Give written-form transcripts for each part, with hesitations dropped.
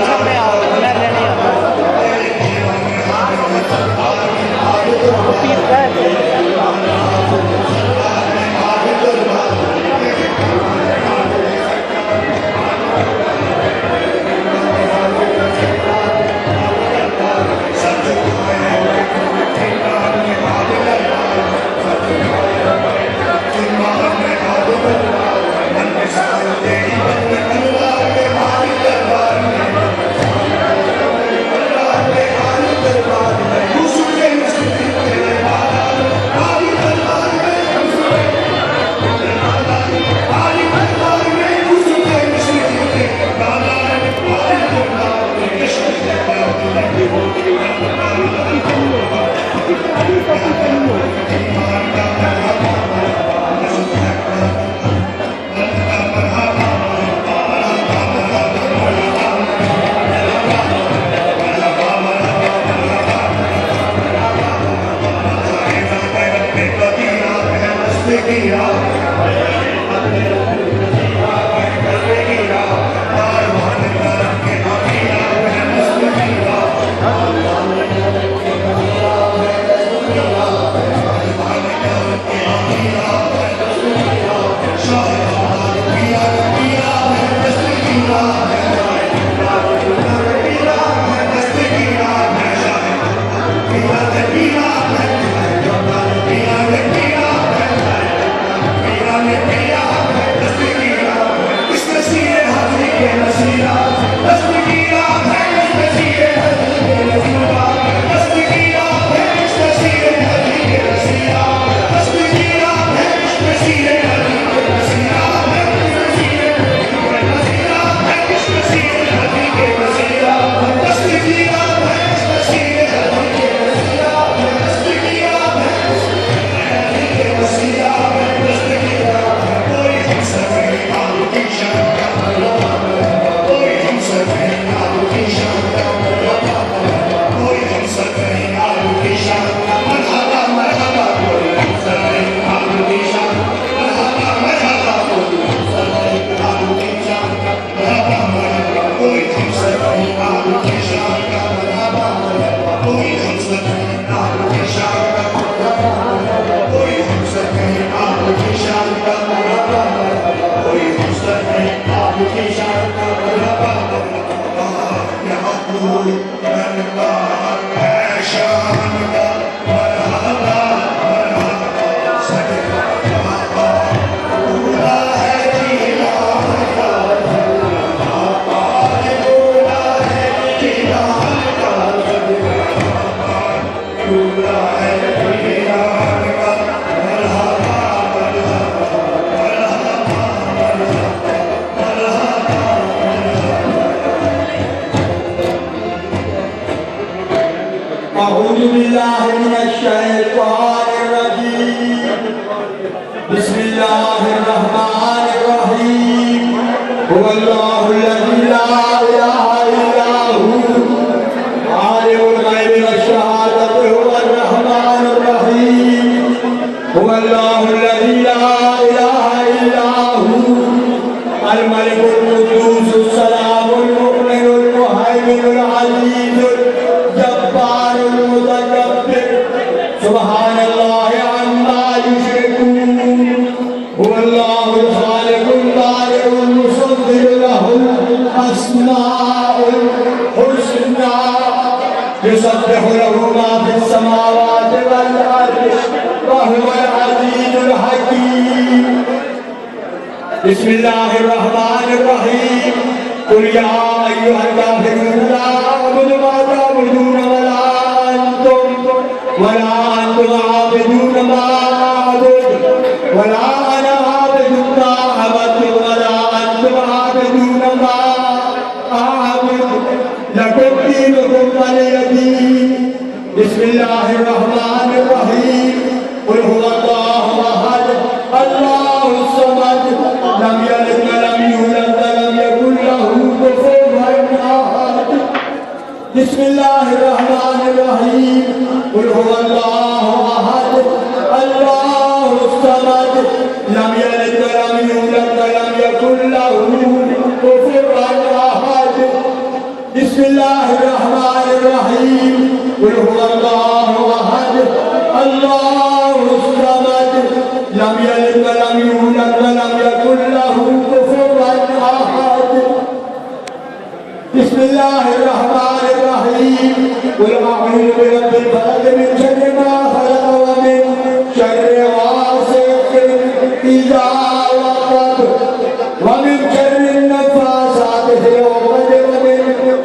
सामने आओ, मैं लेने आता हूँ। बिस्मिल्लाहिर्रहमानिर्रहीम कुल हुवल्लाहु अहद अल्लाहुस्समद लम यलिद व लम यूलद व लम यकुल लहू कुफुवन अहद बिस्मिल्लाहिर्रहमानिर्रहीम कुल अऊज़ु बिरब्बिल फलक मिन शर्रि मा खलक़ व मिन शर्रि गासिक़िन इज़ा वक़ब व मिन शर्रि नफ़्फ़ासाति फ़िल उक़द व मिन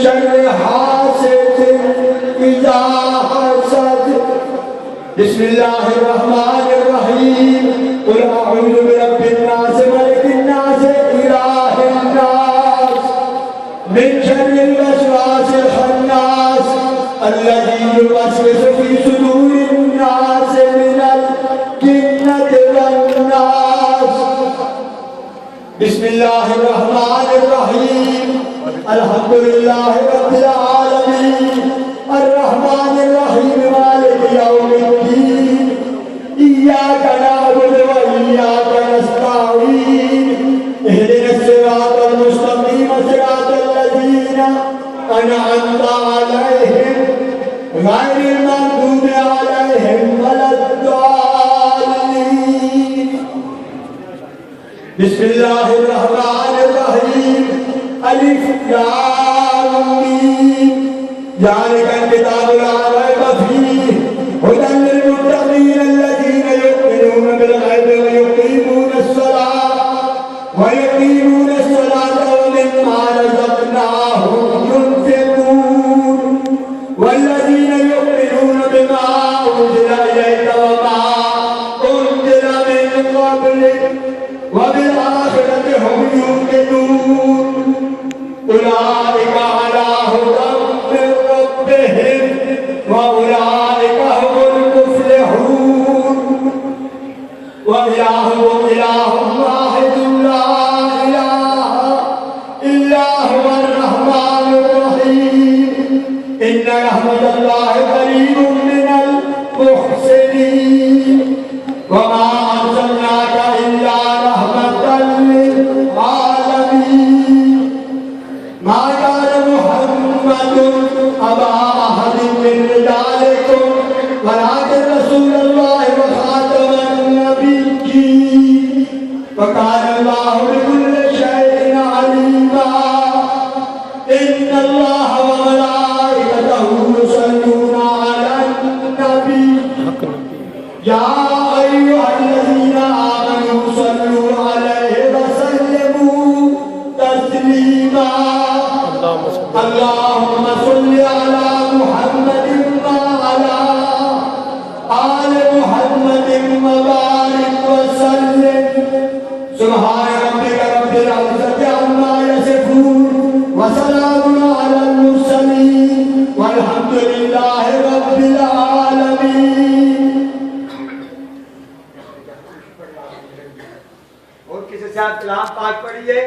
शर्रि हासिदिन इज़ा हसद बिस्मिल्लाहिर्रहमानिर्रहीम कुल अऊज़ु बिरब्बिन नास मलिकिन नास इलाहिन नास मिन शर्रिल वसवासिल खन्नास अल्लज़ी युवस्विसु फ़ी सुदूरिन नास मिनल जिन्नति वन नास बिस्मिल्लाहिर्रहमानिर्रहीम अल्हम्दुलिल्लाहि रब्बिल आलमीन अर्रहमानिर्रहीम मालिकि यौमिद्दीन इय्याका नअबुदु व इय्याका नस्तईन इहदिनस सिरातल मुस्तक़ीम सिरातल लज़ीना अनअमता अलैहिम गैरिल मग़दूबि अलैहिम वलद्दाल्लीन बिस्मिल्लाहिर्रहमानिर्रहीम अलिफ लाम मीम ज़ालिकल किताबु ला रैब फीह हुदन लिल मुत्तक़ीन अल्लज़ीना युमिनूना बिल ग़ैबि व युक़ीमूनस सलाता व मिम्मा रज़क़नाहुम युनफ़िक़ून वल्लज़ीना युमिनूना बिमा उन्ज़िला इलैका व मा उन्ज़िला मिन क़ब्लिक व बिल आखिरति हुम यूक़िनून उलाइका अला हुदन मिन रब्बिहिम व उलाइका हुमुल मुफ़्लिहून व इलाहुकुम इलाहुन वाहिदुन ला इलाहा इल्ला हुवर रहमानुर रहीम इन्ना रहमतल्लाहि क़रीबुम मिनल मुहसिनीन व मा अर्सलनाका इल्ला रहमतल लिल आलमीन मा कान मुहम्मदुन अबा अहदिन मिन रिजालिकुम वलाकिन रसूलल्लाहि व खातमन नबिय्यीन व कान अल्लाहु बिकुल्लि शैइन अलीमा इन्नल्लाह व मलाइकतहु युसल्लूना अलन नबी या अय्युहल्लज़ीना आमनू सल्लू अलैहि व सल्लिमू तस्लीमा अल्लाहुम्मा सल्लि अला मुहम्मदिन व अला आलि मुहम्मदिन व बारिक व सल्लिम सुब्हान रब्बिका रब्बिल इज़्ज़ति अम्मा यसिफून व सलामुन अलल मुरसलीन वल्हम्दुलिल्लाहि रब्बिल आलमीन। और किसी से आप कलाम पाक पढ़िए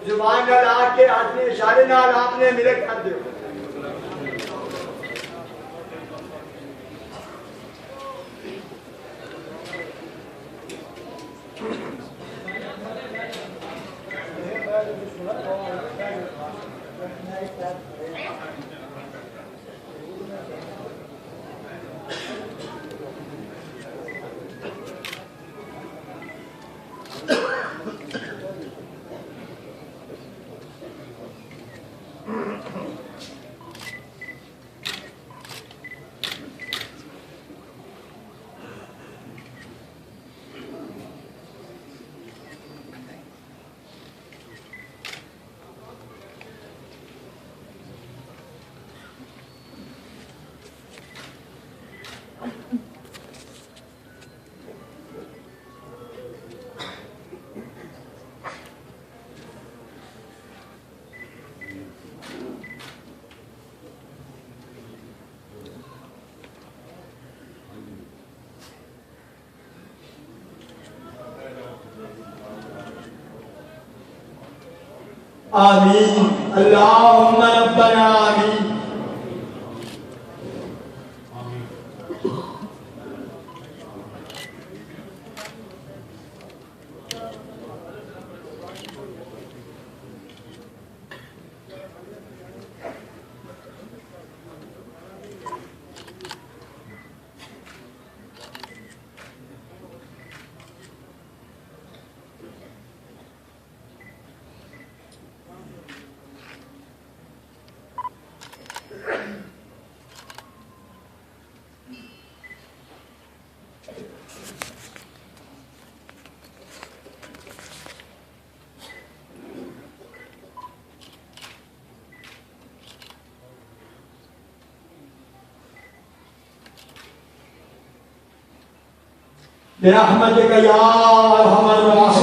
जुबान न ला के आदमी इशारे नाल आपने मिले कर दो। आमीन अल्लाहुम्मा रब्बना आमीन। برحمتك يا ارحم الراحمين